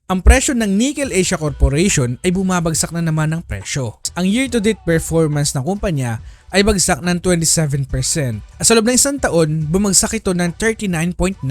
ang presyo ng Nickel Asia Corporation ay bumabagsak na naman ng presyo. Ang year-to-date performance ng kumpanya ay bagsak ng 27%. At sa loob ng isang taon, bumagsak ito ng 39.94%.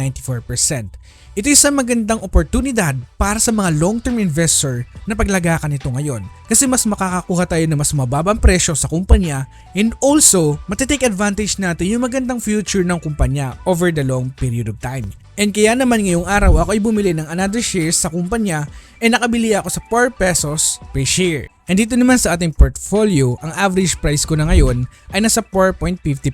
Ito isang magandang oportunidad para sa mga long-term investor na paglagakan ito ngayon kasi mas makakakuha tayo ng mas mababang presyo sa kumpanya and also matitake advantage natin yung magandang future ng kumpanya over the long period of time. And kaya naman ngayong araw ako ay bumili ng another shares sa kumpanya and nakabili ako sa 4 pesos per share. And dito naman sa ating portfolio, ang average price ko na ngayon ay nasa 4.55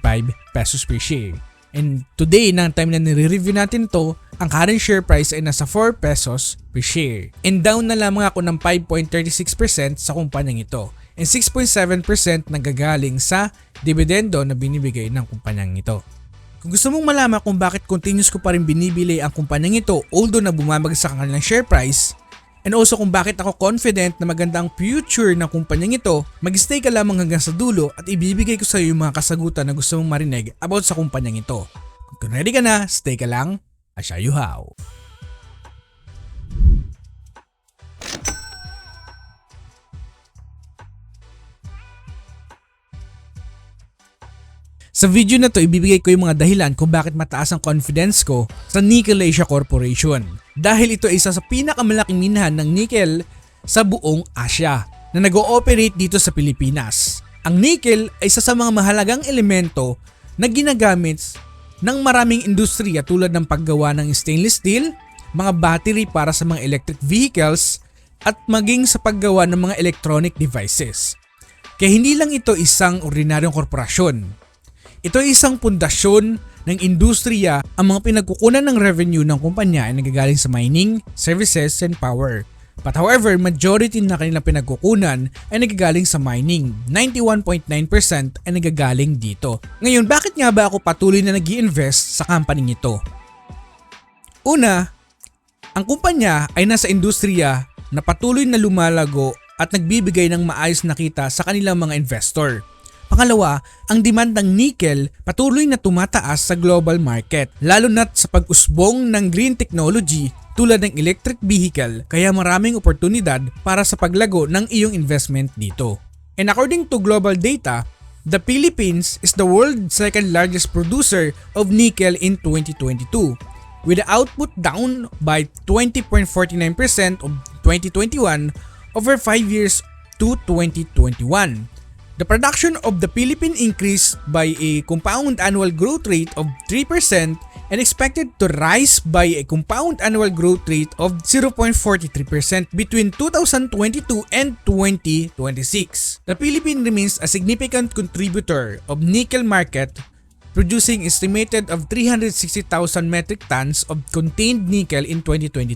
pesos per share. And today, ng time na nire-review natin to, ang current share price ay nasa 4 pesos per share. And down na lamang ako ng 5.36% sa kumpanyang ito. And 6.7% nagagaling sa dividendo na binibigay ng kumpanyang ito. Kung gusto mong malaman kung bakit continuous ko pa rin binibili ang kumpanyang ito although na bumabagsak ang kanilang share price, and also kung bakit ako confident na maganda ang future ng kumpanyang ito, mag-stay ka lamang hanggang sa dulo at ibibigay ko sa iyo yung mga kasagutan na gusto mong marinig about sa kumpanyang ito. Kung ready ka na, stay ka lang, I'll show you how. Sa video na to, ibibigay ko yung mga dahilan kung bakit mataas ang confidence ko sa Nickel Asia Corporation. Dahil ito ay isa sa pinakamalaking minahan ng nickel sa buong Asia na nag-ooperate dito sa Pilipinas. Ang nickel ay isa sa mga mahalagang elemento na ginagamit ng maraming industriya tulad ng paggawa ng stainless steel, mga battery para sa mga electric vehicles, at maging sa paggawa ng mga electronic devices. Kaya hindi lang ito isang ordinaryong korporasyon. Ito ay isang pundasyon ng industriya. Ang mga pinagkukunan ng revenue ng kumpanya ay nagagaling sa mining, services, and power. But however, majority na kanilang pinagkukunan ay nagagaling sa mining. 91.9% ay nagagaling dito. Ngayon, bakit nga ba ako patuloy na nag-i-invest sa company ito? Una, ang kumpanya ay nasa industriya na patuloy na lumalago at nagbibigay ng maayos na kita sa kanilang mga investor. Pangalawa, ang demand ng nickel patuloy na tumataas sa global market, lalo na sa pag-usbong ng green technology tulad ng electric vehicle, kaya maraming oportunidad para sa paglago ng iyong investment dito. And according to global data, the Philippines is the world's second largest producer of nickel in 2022, with the output down by 20.49% of 2021 over 5 years to 2021. The production of the Philippines increased by a compound annual growth rate of 3% and expected to rise by a compound annual growth rate of 0.43% between 2022 and 2026. The Philippines remains a significant contributor of nickel market, producing estimated of 360,000 metric tons of contained nickel in 2022,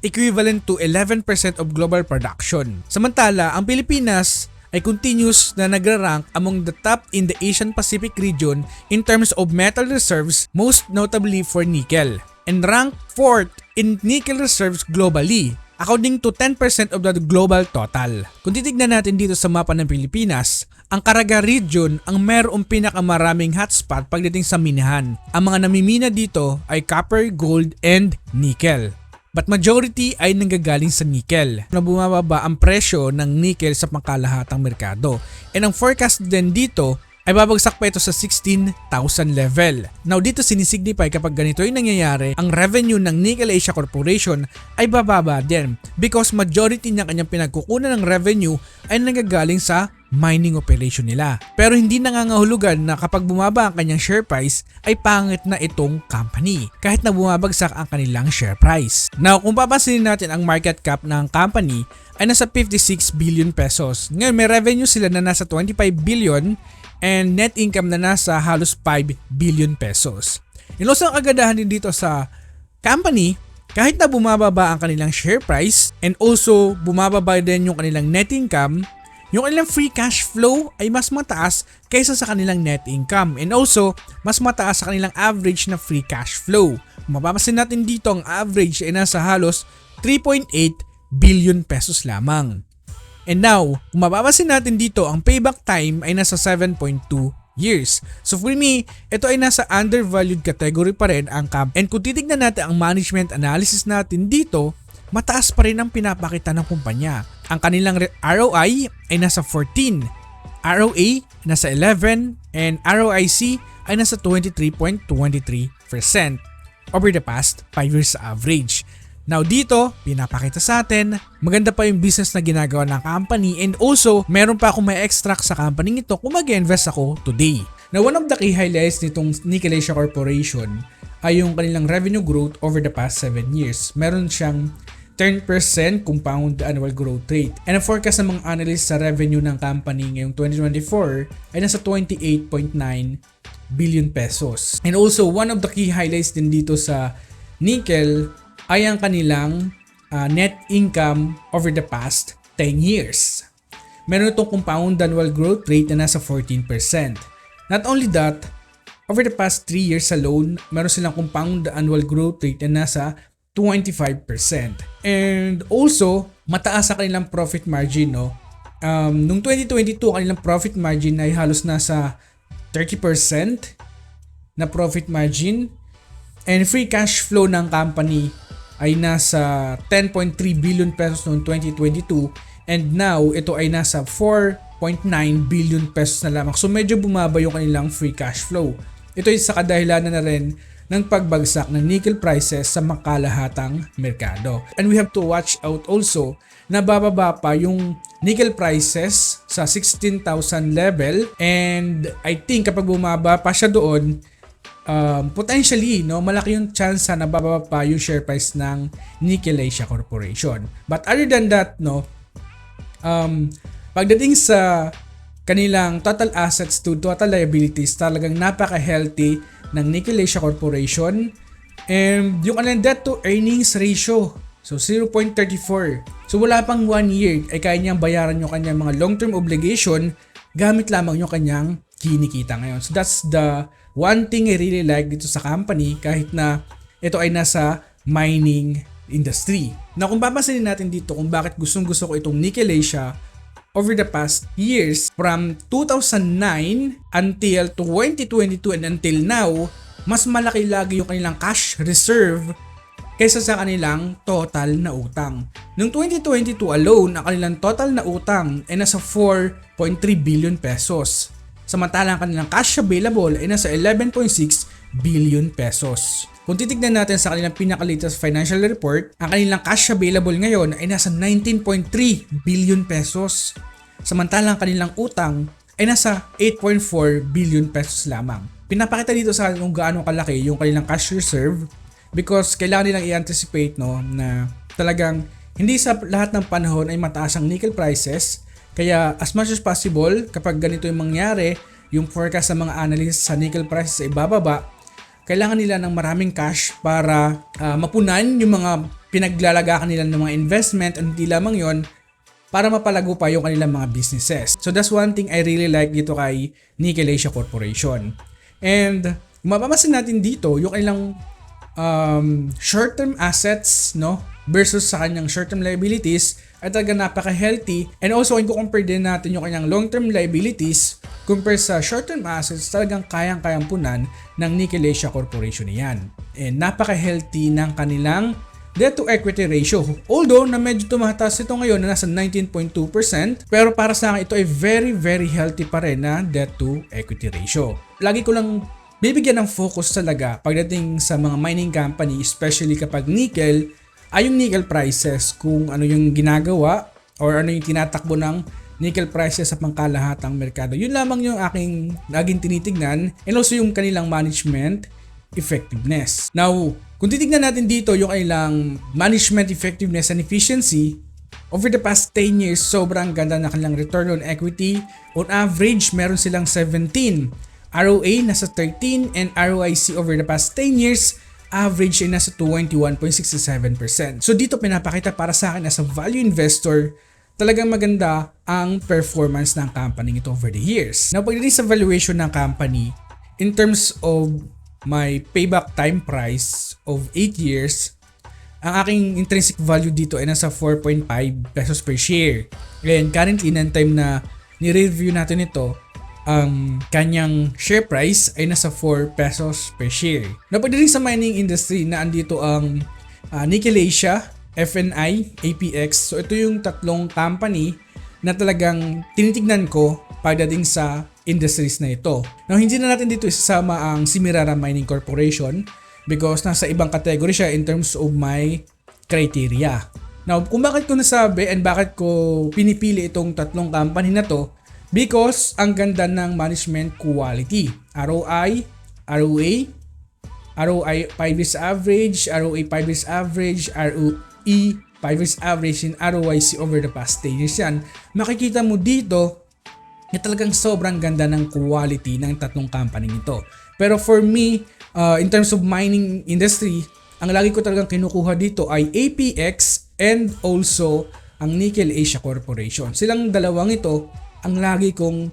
equivalent to 11% of global production. Samantala, ang Pilipinas ay continuous na nagra-rank among the top in the Asian Pacific region in terms of metal reserves, most notably for nickel, and ranked 4th in nickel reserves globally, according to 10% of the global total. Kung titignan natin dito sa mapa ng Pilipinas, ang Caraga region ang mayroong pinakamaraming hotspot pagdating sa minahan. Ang mga namimina dito ay copper, gold, and nickel. But majority ay nanggagaling sa nickel na bumababa ang presyo ng nickel sa pangkalahatang merkado. And ang forecast din dito ay babagsak pa ito sa 16,000 level. Now dito sinisignify kapag ganito yung nangyayari, ang revenue ng Nickel Asia Corporation ay bababa din because majority ng kanyang pinagkukunan ng revenue ay nanggagaling sa mining operation nila. Pero hindi nangangahulugan na kapag bumaba ang kanyang share price ay pangit na itong company kahit na bumabagsak ang kanilang share price. Now kung papansinin natin ang market cap ng company ay nasa 56 billion pesos. Ngayon may revenue sila na nasa 25 billion and net income na nasa halos 5 billion pesos. And also ang kagandahan din dito sa company, kahit na bumababa ang kanilang share price and also bumababa din yung kanilang net income, yung kanilang free cash flow ay mas mataas kaysa sa kanilang net income and also mas mataas sa kanilang average na free cash flow. Mapapansin natin dito ang average ay nasa halos 3.8 billion pesos lamang. And now, kung mapapansin natin dito, ang payback time ay nasa 7.2 years. So for me, ito ay nasa undervalued category pa rin ang company. And kung titignan natin ang management analysis natin dito, mataas pa rin ang pinapakita ng kumpanya. Ang kanilang ROI ay nasa 14, ROA nasa 11, and ROIC ay nasa 23.23% over the past 5 years average. Now dito, pinapakita sa atin, maganda pa yung business na ginagawa ng company, and also, meron pa akong may extract sa company ito kung mag-invest ako today. Now one of the key highlights nitong Nickel Asia Corporation ay yung kanilang revenue growth over the past 7 years. Meron siyang 10% compound annual growth rate. And ang forecast ng mga analysts sa revenue ng company ngayong 2024 ay nasa 28.9 billion pesos. And also, one of the key highlights din dito sa Nickel ay ang kanilang net income over the past 10 years. Meron itong compound annual growth rate na nasa 14%. Not only that, over the past 3 years alone, meron silang compound annual growth rate na nasa 25%. And also, mataas sa kanilang profit margin. No? Noong 2022, kanilang profit margin ay halos nasa 30% na profit margin. And free cash flow ng company ay nasa 10.3 billion pesos noong 2022, and now ito ay nasa 4.9 billion pesos na lamang. So medyo bumaba yung kanilang free cash flow. Ito ay sa kadahilanan na rin ng pagbagsak ng nickel prices sa makalahatang merkado. And we have to watch out also na bababa pa yung nickel prices sa 16,000 level, and I think kapag bumaba pa siya doon, potentially, no, malaki yung chance na bababa pa yung share price ng Nickel Asia Corporation. But other than that, no, pagdating sa kanilang total assets to total liabilities, talagang napaka-healthy ng Nickel Asia Corporation. And yung kanilang debt to earnings ratio, so 0.34. So wala pang 1 year ay kaya niyang bayaran yung kanyang mga long-term obligation gamit lamang yung kanyang kinikita ngayon. So that's the one thing I really like dito sa company, kahit na ito ay nasa mining industry. Na kung papansinin natin dito kung bakit gustong-gusto ko itong Nickel Asia over the past years, from 2009 until 2022 and until now, mas malaki lagi yung kanilang cash reserve kaysa sa kanilang total na utang. Noong 2022 alone, ang kanilang total na utang ay nasa 4.3 billion pesos. Samantalang kanilang cash available ay nasa 11.6 billion pesos. Kung titignan natin sa kanilang pinaka-latest financial report, ang kanilang cash available ngayon ay nasa 19.3 billion pesos. Samantalang kanilang utang ay nasa 8.4 billion pesos lamang. Pinapakita dito sa kung gaano kalaki yung kanilang cash reserve, because kailangan nilang i-anticipate, no, na talagang hindi sa lahat ng panahon ay mataas ang nickel prices. Kaya as much as possible, kapag ganito yung mangyari, yung forecast ng mga analysts sa nickel prices ay bababa, kailangan nila ng maraming cash para mapunan yung mga pinaglalagakan nila ng mga investment, at hindi lamang yon, para mapalago pa yung kanilang mga businesses. So that's one thing I really like dito kay Nickel Asia Corporation. And mapapansin natin dito yung kanilang short-term assets, no, versus sa kanyang short-term liabilities ay talaga napaka-healthy. And also, kung compare din natin yung kanyang long-term liabilities compare sa short-term assets, talagang kayang-kayang punan ng Nickel Asia Corporation yan. And napaka-healthy ng kanilang debt-to-equity ratio. Although, na medyo tumataas ito ngayon na nasa 19.2%, pero para sa akin, ito ay very, very healthy pa rin na debt-to-equity ratio. Lagi ko lang bibigyan ng focus talaga pagdating sa mga mining company, especially kapag nickel, ay yung nickel prices, kung ano yung ginagawa or ano yung tinatakbo ng nickel prices sa pangkalahatang merkado. Yun lamang yung aking laging tinitignan, and also yung kanilang management effectiveness. Now, kung titignan natin dito yung kanilang management effectiveness and efficiency, over the past 10 years, sobrang ganda na kanilang return on equity. On average, meron silang 17. ROA nasa 13, and ROIC over the past 10 years, average ay nasa 21.67%. So dito pinapakita para sa akin as a value investor, talagang maganda ang performance ng company ito over the years. Now, pagdating sa valuation ng company, in terms of my payback time price of 8 years, ang aking intrinsic value dito ay nasa 4.5 pesos per share. And currently, ng time na ni-review natin ito, ang kanyang share price ay nasa 4 pesos per share. Now, pagdating sa mining industry na andito ang Nickel Asia, FNI, APX. So ito yung tatlong company na talagang tinitignan ko pagdating sa industries na ito. Now, hindi na natin dito isasama ang Semirara Mining Corporation because nasa ibang category siya in terms of my criteria. Now, kung bakit ko nasabi and bakit ko pinipili itong tatlong company na to, because ang ganda ng management quality. ROI, ROA, ROI 5 years average, ROA 5 years average, ROE 5 years average, and ROIC over the past 10 years yan. Makikita mo dito na talagang sobrang ganda ng quality ng tatlong company nito. Pero for me, in terms of mining industry, ang lagi ko talagang kinukuha dito ay APX and also ang Nickel Asia Corporation. Silang dalawang ito ang lagi kong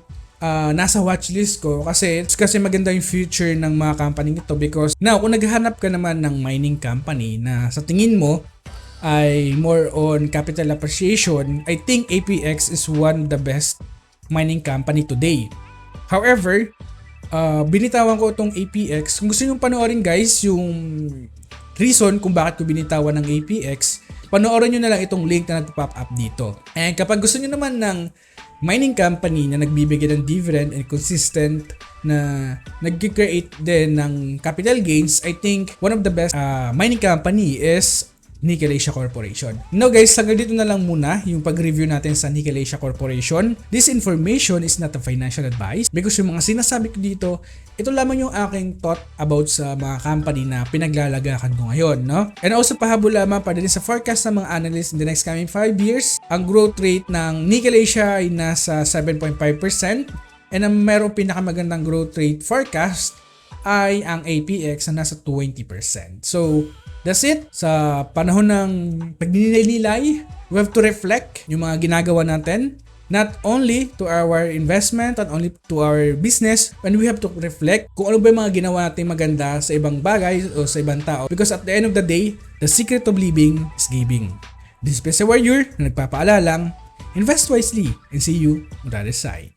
nasa watchlist ko kasi maganda yung future ng mga company nito because now kung naghahanap ka naman ng mining company na sa tingin mo ay more on capital appreciation, I think APX is one of the best mining company today. However, binitawan ko itong APX. Kung gusto nyo panoorin guys yung reason kung bakit ko binitawan ng APX, panoorin nyo na lang itong link na nagpo-pop up dito. And kapag gusto nyo naman ng mining company na nagbibigay ng dividend and consistent na nag-create din ng capital gains, I think one of the best mining company is Nickel Asia Corporation. Now guys, hanggang dito na lang muna yung pag-review natin sa Nickel Asia Corporation. This information is not a financial advice because yung mga sinasabi ko dito, ito lamang yung aking thought about sa mga company na pinaglalagakan ko ngayon, no? And also pahabol lamang pa din sa forecast ng mga analysts in the next coming 5 years. Ang growth rate ng Nickel Asia ay nasa 7.5% and ang merong pinakamagandang growth rate forecast ay ang APX na nasa 20%. So, that's it. Sa panahon ng pagninilay-nilay, we have to reflect yung mga ginagawa natin. Not only to our investment, not only to our business, and we have to reflect kung ano ba yung mga ginawa natin maganda sa ibang bagay o sa ibang tao. Because at the end of the day, the secret of living is giving. This is Pesa Warrior na nagpapaalalang, invest wisely and see you on the other side.